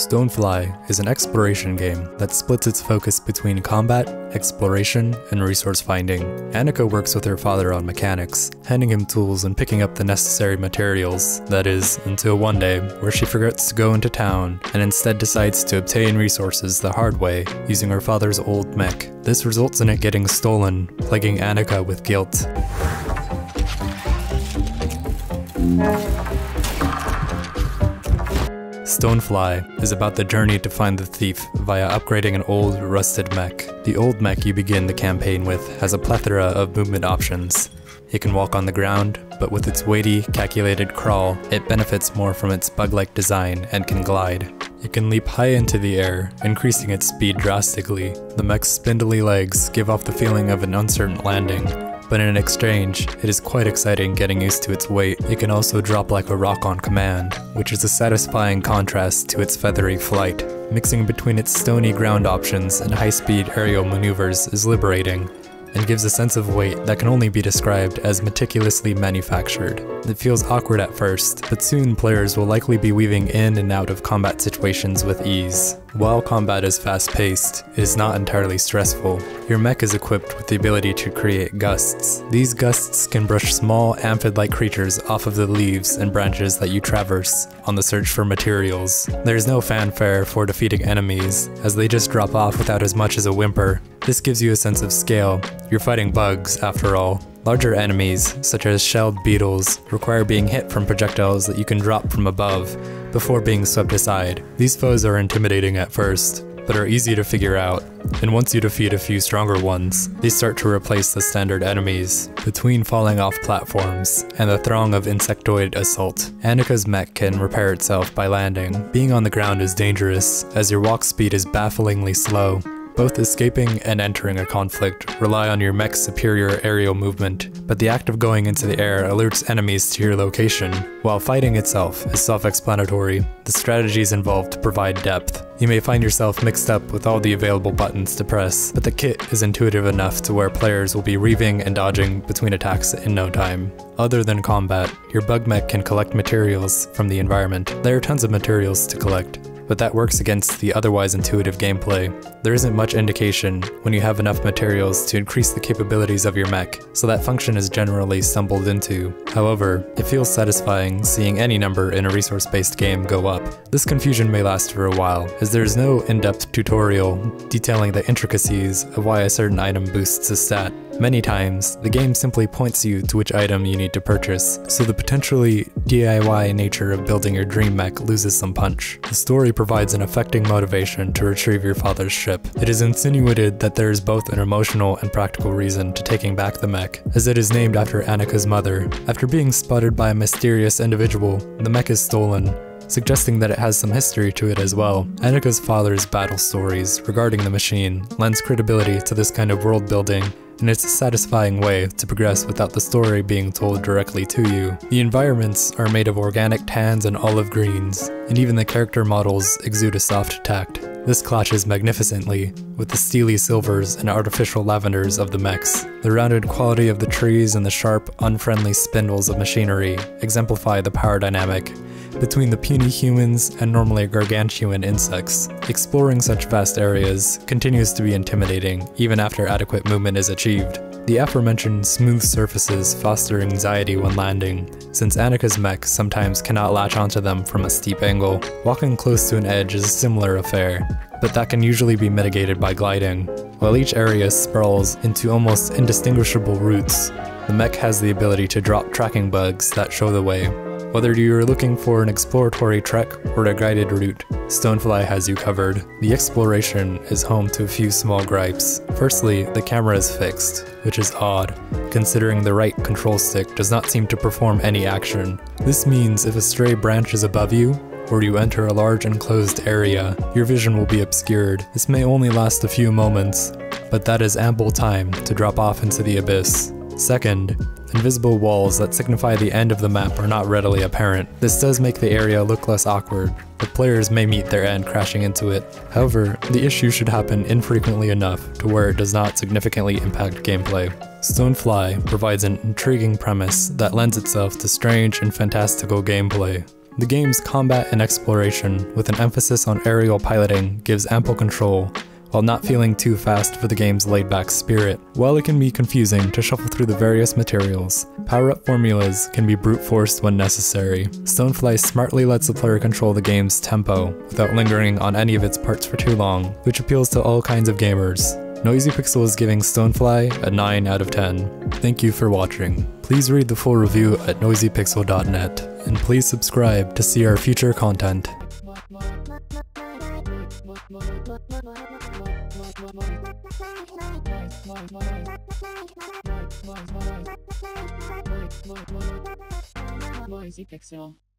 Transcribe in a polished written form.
Stonefly is an exploration game that splits its focus between combat, exploration, and resource finding. Annika works with her father on mechanics, handing him tools and picking up the necessary materials. That is, until one day, where she forgets to go into town and instead decides to obtain resources the hard way, using her father's old mech. This results in it getting stolen, plaguing Annika with guilt. Stonefly is about the journey to find the thief via upgrading an old, rusted mech. The old mech you begin the campaign with has a plethora of movement options. It can walk on the ground, but with its weighty, calculated crawl, it benefits more from its bug-like design and can glide. It can leap high into the air, increasing its speed drastically. The mech's spindly legs give off the feeling of an uncertain landing, but in exchange, it is quite exciting getting used to its weight. It can also drop like a rock on command, which is a satisfying contrast to its feathery flight. Mixing between its stony ground options and high-speed aerial maneuvers is liberating, and gives a sense of weight that can only be described as meticulously manufactured. It feels awkward at first, but soon players will likely be weaving in and out of combat situations with ease. While combat is fast-paced, it is not entirely stressful. Your mech is equipped with the ability to create gusts. These gusts can brush small, amphid-like creatures off of the leaves and branches that you traverse on the search for materials. There's no fanfare for defeating enemies, as they just drop off without as much as a whimper. This gives you a sense of scale. You're fighting bugs, after all. Larger enemies, such as shelled beetles, require being hit from projectiles that you can drop from above before being swept aside. These foes are intimidating at first, but are easy to figure out, and once you defeat a few stronger ones, they start to replace the standard enemies. Between falling off platforms and the throng of insectoid assault, Annika's mech can repair itself by landing. Being on the ground is dangerous, as your walk speed is bafflingly slow. Both escaping and entering a conflict rely on your mech's superior aerial movement, but the act of going into the air alerts enemies to your location. While fighting itself is self-explanatory, the strategies involved provide depth. You may find yourself mixed up with all the available buttons to press, but the kit is intuitive enough to where players will be reaving and dodging between attacks in no time. Other than combat, your bug mech can collect materials from the environment. There are tons of materials to collect, but that works against the otherwise intuitive gameplay. There isn't much indication when you have enough materials to increase the capabilities of your mech, so that function is generally stumbled into. However, it feels satisfying seeing any number in a resource-based game go up. This confusion may last for a while, as there is no in-depth tutorial detailing the intricacies of why a certain item boosts a stat. Many times, the game simply points you to which item you need to purchase, so the potentially DIY nature of building your dream mech loses some punch. The story provides an affecting motivation to retrieve your father's ship. It is insinuated that there is both an emotional and practical reason to taking back the mech, as it is named after Annika's mother. After being spotted by a mysterious individual, the mech is stolen, suggesting that it has some history to it as well. Annika's father's battle stories regarding the machine lends credibility to this kind of world building, and it's a satisfying way to progress without the story being told directly to you. The environments are made of organic tans and olive greens, and even the character models exude a soft tact. This clashes magnificently with the steely silvers and artificial lavenders of the mechs. The rounded quality of the trees and the sharp, unfriendly spindles of machinery exemplify the power dynamic between the puny humans and normally gargantuan insects. Exploring such vast areas continues to be intimidating even after adequate movement is achieved. The aforementioned smooth surfaces foster anxiety when landing, since Annika's mech sometimes cannot latch onto them from a steep angle. Walking close to an edge is a similar affair, but that can usually be mitigated by gliding. While each area sprawls into almost indistinguishable routes, the mech has the ability to drop tracking bugs that show the way. Whether you are looking for an exploratory trek or a guided route, Stonefly has you covered. The exploration is home to a few small gripes. Firstly, the camera is fixed, which is odd, considering the right control stick does not seem to perform any action. This means if a stray branch is above you, or you enter a large enclosed area, your vision will be obscured. This may only last a few moments, but that is ample time to drop off into the abyss. Second, invisible walls that signify the end of the map are not readily apparent. This does make the area look less awkward, but players may meet their end crashing into it. However, the issue should happen infrequently enough to where it does not significantly impact gameplay. Stonefly provides an intriguing premise that lends itself to strange and fantastical gameplay. The game's combat and exploration, with an emphasis on aerial piloting, gives ample control, while not feeling too fast for the game's laid-back spirit. While it can be confusing to shuffle through the various materials, power-up formulas can be brute-forced when necessary. Stonefly smartly lets the player control the game's tempo, without lingering on any of its parts for too long, which appeals to all kinds of gamers. Noisy Pixel is giving Stonefly a 9 out of 10. Thank you for watching. Please read the full review at noisypixel.net, and please subscribe to see our future content. Noisy Pixel.